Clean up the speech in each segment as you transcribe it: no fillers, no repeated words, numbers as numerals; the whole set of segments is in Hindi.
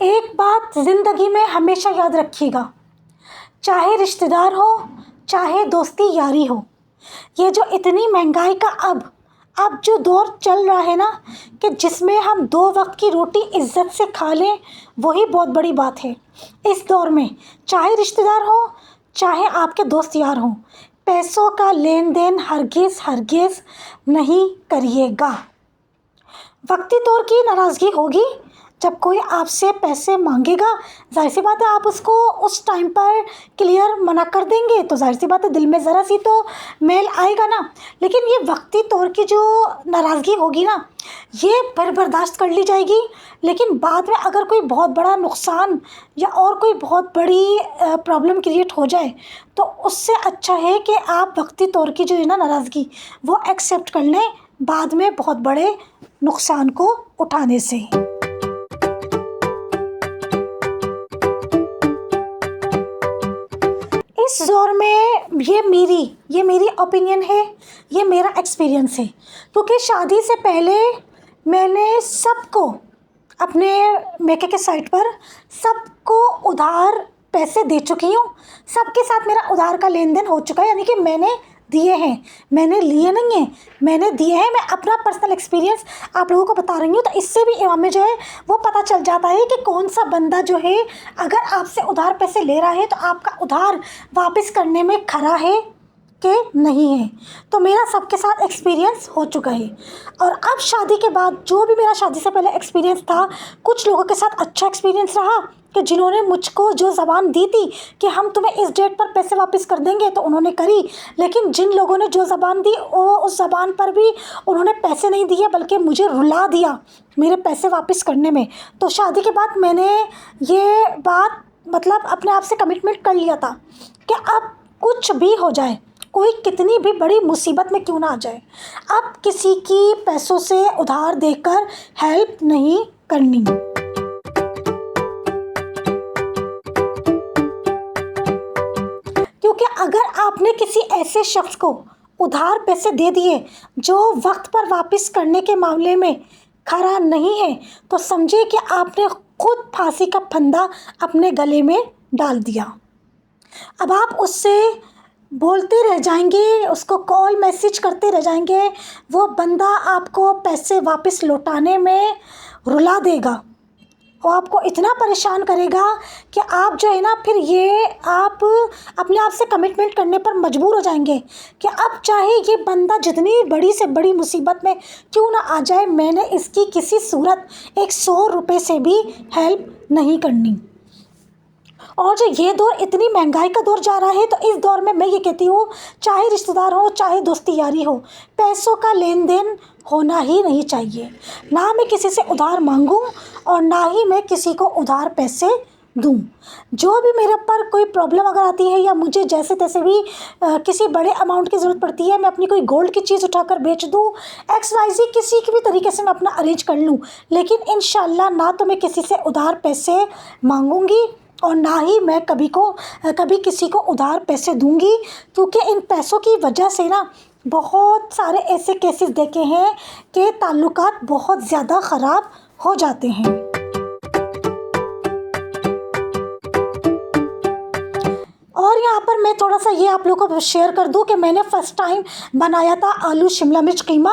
एक बात ज़िंदगी में हमेशा याद रखिएगा, चाहे रिश्तेदार हो चाहे दोस्ती यारी हो, ये जो इतनी महंगाई का अब जो दौर चल रहा है ना, कि जिसमें हम 2 वक्त की रोटी इज्जत से खा लें, वही बहुत बड़ी बात है। इस दौर में चाहे रिश्तेदार हो चाहे आपके दोस्त यार हों, पैसों का लेन देन हरगिज़ नहीं करिएगा। वक्ती तौर की नाराज़गी होगी जब कोई आपसे पैसे मांगेगा, जाहिर सी बात है आप उसको उस टाइम पर क्लियर मना कर देंगे, तो जाहिर सी बात है दिल में ज़रा सी तो मेल आएगा ना। लेकिन ये वक्ती तौर की जो नाराज़गी होगी ना, ये बर्दाश्त कर ली जाएगी। लेकिन बाद में अगर कोई बहुत बड़ा नुकसान या और कोई बहुत बड़ी प्रॉब्लम क्रिएट हो जाए, तो उससे अच्छा है कि आप वक्ती तौर की जो है ना नाराज़गी, वो एक्सेप्ट कर लें बाद में बहुत बड़े नुकसान को उठाने से। इस दौर में ये मेरी ओपिनियन है, ये मेरा एक्सपीरियंस है, क्योंकि शादी से पहले मैंने सबको अपने मेके के साइट पर सबको उधार पैसे दे चुकी हूँ। सबके साथ मेरा उधार का लेन देन हो चुका है, यानी कि मैंने दिए हैं, मैंने लिए नहीं हैं, मैंने दिए हैं। मैं अपना पर्सनल एक्सपीरियंस आप लोगों को बता रही हूँ, तो इससे भी हमें जो है वो पता चल जाता है कि कौन सा बंदा जो है अगर आपसे उधार पैसे ले रहा है तो आपका उधार वापस करने में खरा है कि नहीं है। तो मेरा सबके साथ एक्सपीरियंस हो चुका है। और अब शादी के बाद जो भी मेरा शादी से पहले एक्सपीरियंस था, कुछ लोगों के साथ अच्छा एक्सपीरियंस रहा कि जिन्होंने मुझको जो ज़बान दी थी कि हम तुम्हें इस डेट पर पैसे वापस कर देंगे, तो उन्होंने करी। लेकिन जिन लोगों ने जो ज़बान दी वो उस ज़बान पर भी उन्होंने पैसे नहीं दिए, बल्कि मुझे रुला दिया मेरे पैसे वापस करने में। तो शादी के बाद मैंने ये बात मतलब अपने आप से कमिटमेंट कर लिया था कि अब कुछ भी हो जाए, कोई कितनी भी बड़ी मुसीबत में क्यों ना आ जाए, अब किसी की पैसों से उधार देकर हेल्प नहीं करनी। क्योंकि अगर आपने किसी ऐसे शख्स को उधार पैसे दे दिए जो वक्त पर वापस करने के मामले में खरा नहीं है, तो समझिए कि आपने खुद फांसी का फंदा अपने गले में डाल दिया। अब आप उससे बोलते रह जाएंगे, उसको कॉल मैसेज करते रह जाएंगे, वो बंदा आपको पैसे वापस लौटाने में रुला देगा और आपको इतना परेशान करेगा कि आप जो है ना, फिर ये आप अपने आप से कमिटमेंट करने पर मजबूर हो जाएंगे कि अब चाहे ये बंदा जितनी बड़ी से बड़ी मुसीबत में क्यों ना आ जाए, मैंने इसकी किसी सूरत 100 रुपये से भी हेल्प नहीं करनी। और जो ये दौर इतनी महंगाई का दौर जा रहा है, तो इस दौर में मैं ये कहती हूँ, चाहे रिश्तेदार हो चाहे दोस्ती यारी हो, पैसों का लेन देन होना ही नहीं चाहिए। ना मैं किसी से उधार मांगूँ और ना ही मैं किसी को उधार पैसे दूँ। जो भी मेरे पर कोई प्रॉब्लम अगर आती है या मुझे जैसे तैसे भी किसी बड़े अमाउंट की ज़रूरत पड़ती है, मैं अपनी कोई गोल्ड की चीज़ उठाकर बेच दूँ, XYZ किसी की भी तरीके से मैं अपना अरेंज कर लूँ, लेकिन इंशाल्लाह ना तो मैं किसी से उधार पैसे मांगूँगी और ना ही मैं कभी किसी को उधार पैसे दूंगी। क्योंकि इन पैसों की वजह से ना बहुत सारे ऐसे केसेस देखे हैं कि ताल्लुकात बहुत ज़्यादा ख़राब हो जाते हैं। और यहाँ पर मैं थोड़ा सा ये आप लोगों को शेयर कर दूँ कि मैंने फ़र्स्ट टाइम बनाया था आलू शिमला मिर्च कीमा,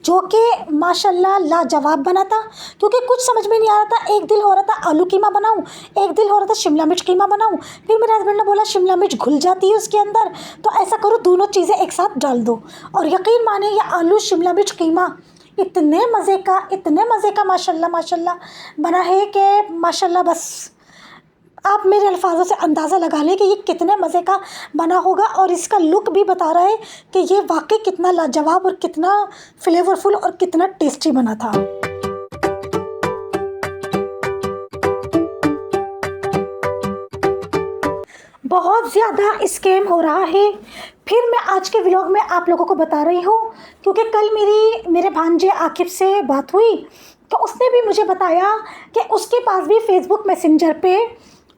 जो कि माशाल्लाह लाजवाब बना था। क्योंकि कुछ समझ में नहीं आ रहा था, एक दिल हो रहा था आलू कीमा बनाऊँ, एक दिल हो रहा था शिमला मिर्च कीमा बनाऊँ। फिर मेरे हस्बैंड ने बोला शिमला मिर्च घुल जाती है उसके अंदर, तो ऐसा करो दोनों चीज़ें एक साथ डाल दो। और यकीन माने ये आलू शिमला मिर्च कीमा इतने मज़े का माशाल्लाह बना है कि माशाल्लाह, बस आप मेरे अल्फाजों से अंदाज़ा लगा लें कि ये कितने मज़े का बना होगा। और इसका लुक भी बता रहा है कि ये वाकई कितना लाजवाब और कितना फ्लेवरफुल और कितना टेस्टी बना था। बहुत ज़्यादा स्कैम हो रहा है। फिर मैं आज के व्लॉग में आप लोगों को बता रही हूँ, क्योंकि कल मेरे भांजे आकिब से बात हुई, तो उसने भी मुझे बताया कि उसके पास भी फेसबुक मैसेंजर पे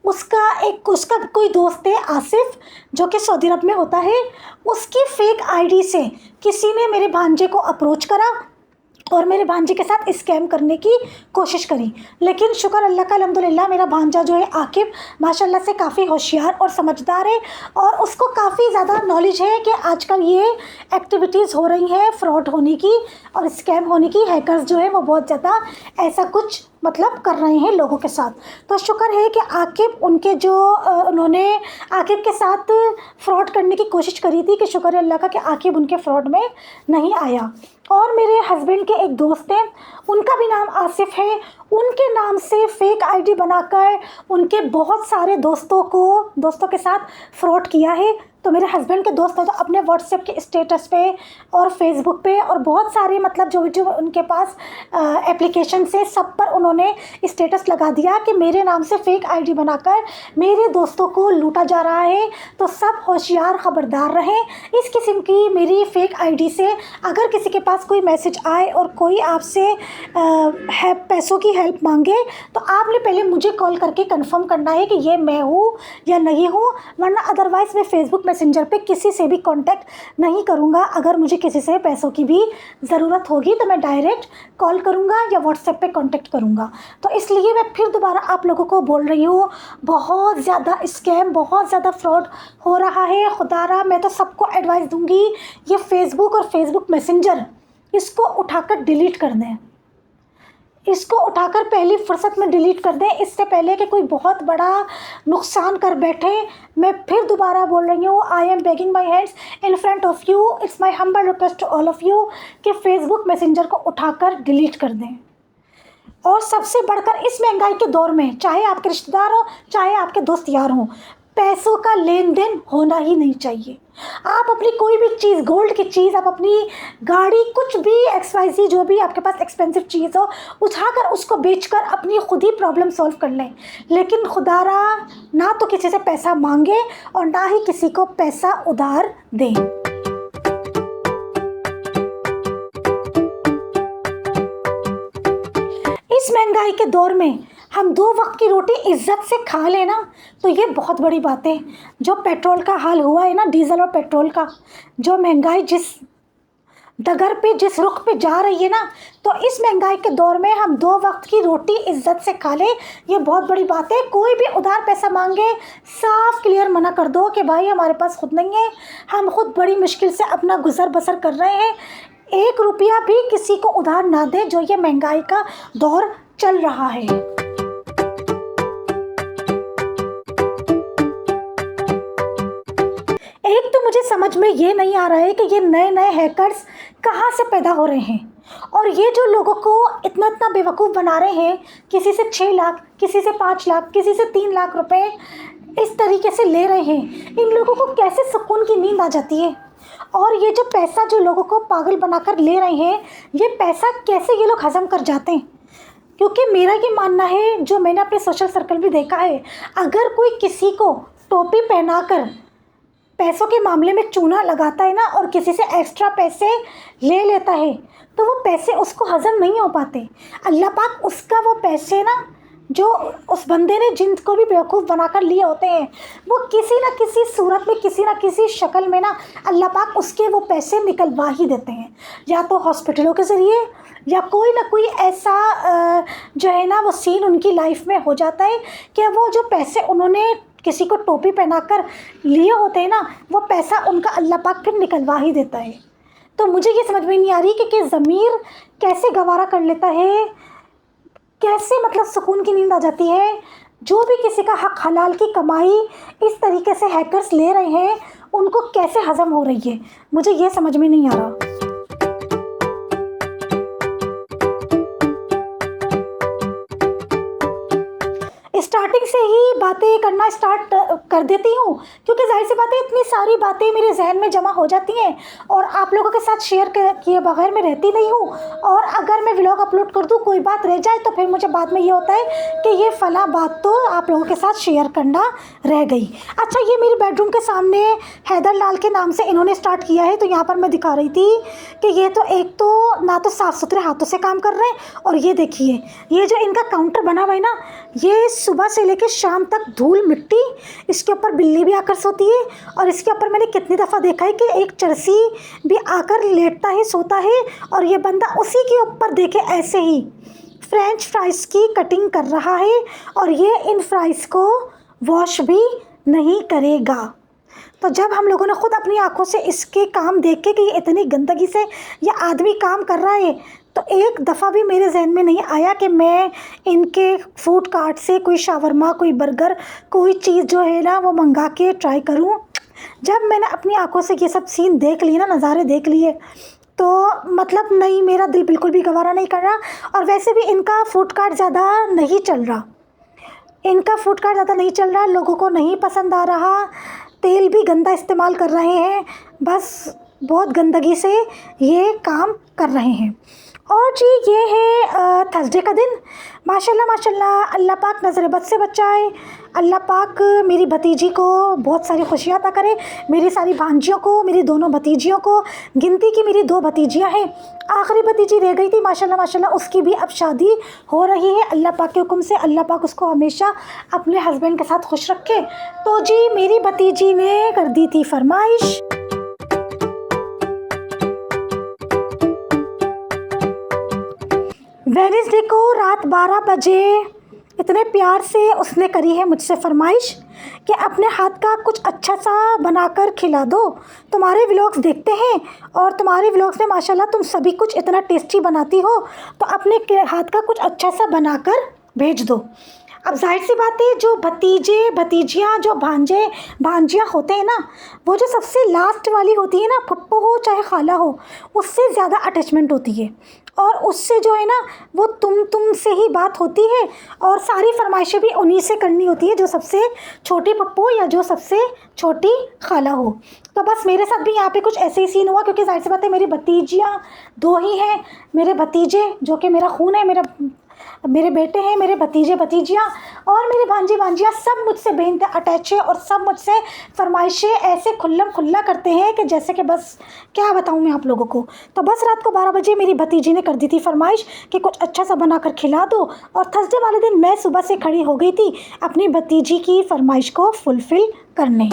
उसका कोई दोस्त है आसिफ, जो कि सऊदी अरब में होता है, उसकी फ़ेक आईडी से किसी ने मेरे भांजे को अप्रोच करा और मेरे भांजे के साथ स्कैम करने की कोशिश करी। लेकिन शुक्र अल्लाह का, अल्हम्दुलिल्लाह, मेरा भांजा जो है आकिब माशाल्लाह से काफ़ी होशियार और समझदार है और उसको काफ़ी ज़्यादा नॉलेज है कि आजकल ये एक्टिविटीज़ हो रही हैं फ्रॉड होने की और स्कैम होने की। हैकर्स जो है वो बहुत ज़्यादा ऐसा कुछ मतलब कर रहे हैं लोगों के साथ। तो शुक्र है कि आकिब उनके जो उन्होंने आकिब के साथ फ्रॉड करने की कोशिश करी थी, कि शुक्र है अल्लाह का कि आकिब उनके फ्रॉड में नहीं आया। और मेरे हस्बैंड के एक दोस्त हैं, उनका भी नाम आसिफ है, उनके नाम से फ़ेक आईडी बनाकर उनके बहुत सारे दोस्तों के साथ फ्रॉड किया है। तो मेरे हस्बैंड के दोस्त हैं तो अपने व्हाट्सएप के स्टेटस पे और फेसबुक पे और बहुत सारे मतलब जो उनके पास एप्लीकेशन से सब पर उन्होंने स्टेटस लगा दिया कि मेरे नाम से फ़ेक आईडी बनाकर मेरे दोस्तों को लूटा जा रहा है। तो सब होशियार ख़बरदार रहें। इस किस्म की मेरी फ़ेक आईडी से अगर किसी के पास कोई मैसेज आए और कोई आपसे पैसों की हेल्प मांगे तो आपने पहले मुझे कॉल करके कंफर्म करना है कि ये मैं हूँ या नहीं हूँ, वरना अदरवाइज़ मैं फ़ेसबुक मैसेंजर पे किसी से भी कांटेक्ट नहीं करूँगा। अगर मुझे किसी से पैसों की भी ज़रूरत होगी तो मैं डायरेक्ट कॉल करूँगा या व्हाट्सएप पे कांटेक्ट करूँगा। तो इसलिए मैं फिर दोबारा आप लोगों को बोल रही हूँ, बहुत ज़्यादा स्कैम, बहुत ज़्यादा फ्रॉड हो रहा है। खुदारा मैं तो सबको एडवाइस दूँगी, ये फेसबुक और फेसबुक मैसेंजर इसको उठाकर डिलीट कर दें, इसको उठाकर पहली फुर्सत में डिलीट कर दें, इससे पहले कि कोई बहुत बड़ा नुकसान कर बैठे। मैं फिर दोबारा बोल रही हूँ, I am begging my hands in front of you, it's my humble request to all of you कि फेसबुक मैसेंजर को उठाकर डिलीट कर दें। और सबसे बढ़कर इस महंगाई के दौर में, चाहे आपके रिश्तेदार हो चाहे आपके दोस्त यार हों, पैसों का लेन देन होना ही नहीं चाहिए। आप अपनी कोई भी चीज़, गोल्ड की चीज़, आप अपनी गाड़ी, कुछ भी XYZ जो भी आपके पास एक्सपेंसिव चीज़ हो, उठाकर उसको बेचकर अपनी खुद ही प्रॉब्लम सॉल्व कर लें। लेकिन खुदारा ना तो किसी से पैसा मांगे और ना ही किसी को पैसा उधार दें। इस महंगाई के दौर में हम 2 वक्त की रोटी इज्जत से खा लेना तो ये बहुत बड़ी बात है। जो पेट्रोल का हाल हुआ है ना, डीजल और पेट्रोल का, जो महंगाई जिस डगर पे, जिस रुख पे जा रही है ना, तो इस महंगाई के दौर में हम 2 वक्त की रोटी इज्जत से खा लें, ये बहुत बड़ी बात है। कोई भी उधार पैसा मांगे, साफ क्लियर मना कर दो कि भाई हमारे पास खुद नहीं है, हम खुद बड़ी मुश्किल से अपना गुजर बसर कर रहे हैं। 1 रुपया भी किसी को उधार ना दे जो ये महंगाई का दौर चल रहा है। एक तो मुझे समझ में ये नहीं आ रहा है कि ये नए नए हैकर्स कहाँ से पैदा हो रहे हैं और ये जो लोगों को इतना इतना बेवकूफ़ बना रहे हैं, किसी से 6 लाख, किसी से 5 लाख, किसी से 3 लाख रुपए इस तरीके से ले रहे हैं। इन लोगों को कैसे सुकून की नींद आ जाती है? और ये जो पैसा जो लोगों को पागल बनाकर ले रहे हैं, ये पैसा कैसे ये लोग हजम कर जाते हैं? क्योंकि मेरा ये मानना है, जो मैंने अपने सोशल सर्कल भी देखा है, अगर कोई किसी को टोपी पहनाकर पैसों के मामले में चूना लगाता है ना और किसी से एक्स्ट्रा पैसे ले लेता है तो वो पैसे उसको हजम नहीं हो पाते। अल्लाह पाक उसका वो पैसे ना, जो उस बंदे ने जिनको भी बेवकूफ़ बनाकर लिए होते हैं, वो किसी न किसी सूरत में, किसी न किसी शक्ल में ना अल्लाह पाक उसके वो पैसे निकलवा ही देते हैं, या तो हॉस्पिटलों के ज़रिए या कोई ना कोई ऐसा जो है ना वो सीन उनकी लाइफ में हो जाता है कि वो जो पैसे उन्होंने किसी को टोपी पहनाकर लिए होते हैं ना, वो पैसा उनका अल्लाह पाक फिर निकलवा ही देता है। तो मुझे ये समझ में नहीं आ रही कि ज़मीर कैसे गवारा कर लेता है, कैसे मतलब सुकून की नींद आ जाती है। जो भी किसी का हक हलाल की कमाई इस तरीके से हैकर्स ले रहे हैं, उनको कैसे हजम हो रही है, मुझे ये समझ में नहीं आ रहा। स्टार्टिंग से ही बातें करना स्टार्ट कर देती हूँ, क्योंकि जाहिर सी बात है इतनी सारी बातें मेरे जहन में जमा हो जाती हैं और आप लोगों के साथ शेयर किए बगैर मैं रहती नहीं हूँ। और अगर मैं व्लॉग अपलोड कर दूँ, कोई बात रह जाए तो फिर मुझे बाद में ये होता है कि ये फ़लाँ बात तो आप लोगों के साथ शेयर करना रह गई। अच्छा, ये मेरे बेडरूम के सामने हैदर लाल के नाम से इन्होंने स्टार्ट किया है, तो यहाँ पर मैं दिखा रही थी कि ये तो एक तो ना तो साफ़ सुथरे हाथों से काम कर रहे हैं, और ये देखिए ये जो इनका काउंटर बना हुआ है ना, ये सुबह से लेकर शाम तक धूल मिट्टी, इसके ऊपर बिल्ली भी आकर सोती है। और इसके ऊपर मैंने कितनी दफ़ा देखा है कि एक चरसी भी आकर लेटता है, सोता है, और ये बंदा उसी के ऊपर देखे ऐसे ही फ्रेंच फ्राइज़ की कटिंग कर रहा है, और ये इन फ्राइज़ को वॉश भी नहीं करेगा। तो जब हम लोगों ने ख़ुद अपनी आंखों से इसके काम देख के कि ये इतनी गंदगी से ये आदमी काम कर रहा है, तो एक दफ़ा भी मेरे जहन में नहीं आया कि मैं इनके फूड कार्ट से कोई शावरमा, कोई बर्गर, कोई चीज़ जो है ना वो मंगा के ट्राई करूं। जब मैंने अपनी आंखों से ये सब सीन देख लिए ना, नज़ारे देख लिए, तो मतलब नहीं, मेरा दिल बिल्कुल भी गवारा नहीं कर रहा। और वैसे भी इनका फूड कार्ट ज़्यादा नहीं चल रहा, लोगों को नहीं पसंद आ रहा। तेल भी गंदा इस्तेमाल कर रहे हैं, बस बहुत गंदगी से ये काम कर रहे हैं। और जी ये है थर्सडे का दिन। माशाल्लाह माशाल्लाह, अल्लाह पाक नज़र बद से बचाए। अल्लाह पाक मेरी भतीजी को बहुत सारी खुशियाँ अता करे, मेरी सारी भांजियों को, मेरी दोनों भतीजियों को। गिनती की मेरी 2 भतीजियाँ हैं, आखिरी भतीजी रह गई थी माशाल्लाह माशाल्लाह, उसकी भी अब शादी हो रही है अल्लाह पाक के हुक्म से। अल्लाह पाक उसको हमेशा अपने हस्बैंड के साथ खुश रखे। तो जी मेरी भतीजी ने कर दी थी फरमाइश, वेडनेसडे को रात 12 बजे इतने प्यार से उसने करी है मुझसे फरमाइश कि अपने हाथ का कुछ अच्छा सा बनाकर खिला दो, तुम्हारे व्लॉग्स देखते हैं और तुम्हारे व्लॉग्स में माशाल्लाह तुम सभी कुछ इतना टेस्टी बनाती हो, तो अपने हाथ का कुछ अच्छा सा बनाकर भेज दो। अब जाहिर सी बात है, जो भतीजे भतीजियाँ, जो भांजे भांजियाँ होते हैं ना, वो जो सबसे लास्ट वाली होती है ना, पप्पो हो चाहे खाला हो, उससे ज़्यादा अटैचमेंट होती है, और उससे जो है ना वो तुम से ही बात होती है, और सारी फरमाइशें भी उन्हीं से करनी होती है, जो सबसे छोटी पप्पो या जो सबसे छोटी खाला हो। तो बस मेरे साथ भी यहाँ पे कुछ ऐसे ही सीन हुआ, क्योंकि जाहिर सी बात है मेरी भतीजियाँ 2 ही हैं, मेरे भतीजे जो कि मेरा खून है, मेरे बेटे हैं, मेरे भतीजे भतीजियाँ, और मेरे भांजे भांजियाँ सब मुझसे बेइंतहा अटैच है, और सब मुझसे फरमाइशें ऐसे खुल्लम खुल्ला करते हैं कि जैसे कि बस क्या बताऊँ मैं आप लोगों को। तो बस रात को 12 बजे मेरी भतीजी ने कर दी थी फरमाइश कि कुछ अच्छा सा बना कर खिला दो, और थर्सडे वाले दिन मैं सुबह से खड़ी हो गई थी अपनी भतीजी की फरमाइश को फुलफ़िल करने।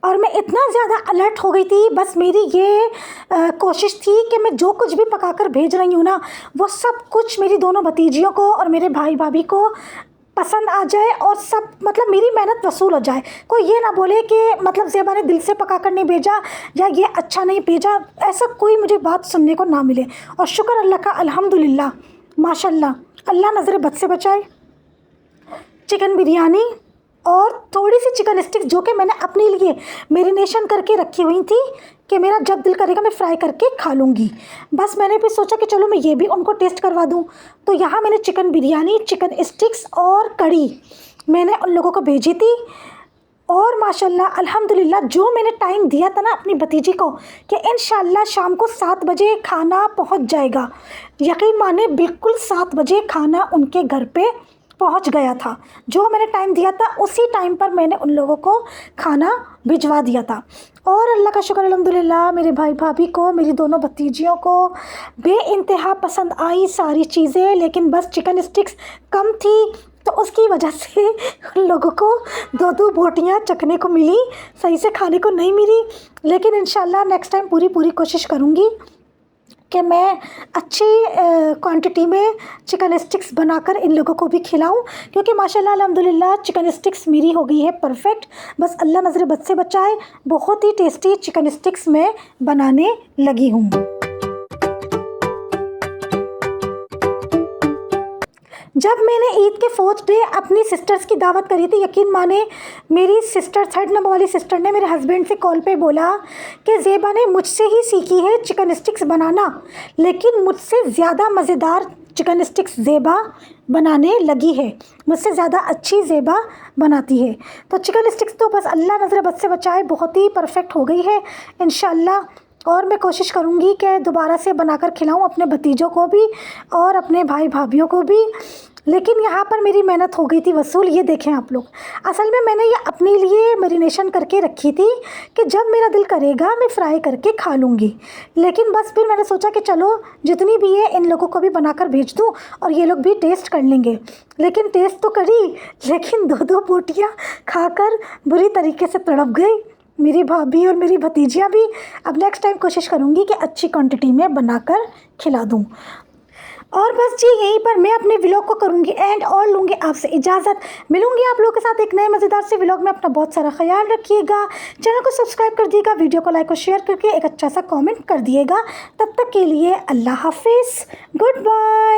और मैं इतना ज़्यादा अलर्ट हो गई थी, बस मेरी ये कोशिश थी कि मैं जो कुछ भी पकाकर भेज रही हूँ ना, वो सब कुछ मेरी दोनों भतीजियों को और मेरे भाई भाभी को पसंद आ जाए, और सब मतलब मेरी मेहनत वसूल हो जाए। कोई ये ना बोले कि मतलब ज़ेबा ने दिल से पकाकर नहीं भेजा या ये अच्छा नहीं भेजा, ऐसा कोई मुझे बात सुनने को ना मिले। और शुक्र अल्लाह का, अल्हम्दुलिल्लाह माशाल्लाह, अल्लाह नज़र बद से बचाए। चिकन बिरयानी और थोड़ी सी चिकन स्टिक्स जो कि मैंने अपने लिए मैरिनेशन करके रखी हुई थी कि मेरा जब दिल करेगा मैं फ्राई करके खा लूँगी। बस मैंने भी सोचा कि चलो मैं ये भी उनको टेस्ट करवा दूँ। तो यहाँ मैंने चिकन बिरयानी, चिकन स्टिक्स और कड़ी मैंने उन लोगों को भेजी थी। और माशाल्लाह अल्हम्दुलिल्लाह, जो मैंने टाइम दिया था ना अपनी भतीजी को कि इंशाल्लाह शाम को 7 बजे खाना पहुँच जाएगा, यकीन माने बिल्कुल 7 बजे खाना उनके घर पे पहुंच गया था। जो मैंने टाइम दिया था उसी टाइम पर मैंने उन लोगों को खाना भिजवा दिया था। और अल्लाह का शुक्र अल्हम्दुलिल्लाह, मेरे भाई भाभी को, मेरी दोनों भतीजियों को बेइंतहा पसंद आई सारी चीज़ें, लेकिन बस चिकन स्टिक्स कम थी, तो उसकी वजह से उन लोगों को 2-2 बोटियाँ चखने को मिली, सही से खाने को नहीं मिली। लेकिन इंशाल्लाह नेक्स्ट टाइम पूरी कोशिश करूँगी कि मैं अच्छी क्वांटिटी में चिकन स्टिक्स बनाकर इन लोगों को भी खिलाऊं, क्योंकि माशाल्लाह अल्हम्दुलिल्लाह चिकन स्टिक्स मेरी हो गई है परफेक्ट। बस अल्लाह नज़र बद से बचाए, बहुत ही टेस्टी चिकन स्टिक्स मैं बनाने लगी हूँ। जब मैंने ईद के 4th डे अपनी सिस्टर्स की दावत करी थी, यकीन माने मेरी सिस्टर 3rd नंबर वाली सिस्टर ने मेरे हस्बैंड से कॉल पे बोला कि ज़ेबा ने मुझसे ही सीखी है चिकन स्टिक्स बनाना, लेकिन मुझसे ज़्यादा मज़ेदार चिकन स्टिक्स ज़ेबा बनाने लगी है, मुझसे ज़्यादा अच्छी ज़ेबा बनाती है। तो चिकन स्टिक्स तो बस अल्लाह नज़र बद से बचाए बहुत ही परफेक्ट हो गई है इंशाल्लाह। और मैं कोशिश करूँगी कि दोबारा से बनाकर खिलाऊँ अपने भतीजों को भी और अपने भाई भाभीयों को भी। लेकिन यहाँ पर मेरी मेहनत हो गई थी वसूल। ये देखें आप लोग, असल में मैंने ये अपने लिए मैरिनेशन करके रखी थी कि जब मेरा दिल करेगा मैं फ्राई करके खा लूँगी। लेकिन बस फिर मैंने सोचा कि चलो जितनी भी है इन लोगों को भी बनाकर भेज दूँ और ये लोग भी टेस्ट कर लेंगे। लेकिन टेस्ट तो करी, लेकिन 2-2 बोटियाँ खाकर बुरी तरीके से तड़प गई मेरी भाभी और मेरी भतीजियाँ भी। अब नेक्स्ट टाइम कोशिश करूँगी कि अच्छी क्वांटिटी में बनाकर खिला दूँ। और बस जी यहीं पर मैं अपने व्लॉग को करूँगी एंड और लूँगी आपसे इजाज़त। मिलूँगी आप लोगों के साथ एक नए मज़ेदार से व्लॉग में। अपना बहुत सारा ख्याल रखिएगा, चैनल को सब्सक्राइब कर दिएगा, वीडियो को लाइक और शेयर करके एक अच्छा सा कमेंट कर दिएगा। तब तक के लिए अल्लाह हाफिज़, गुड बाय।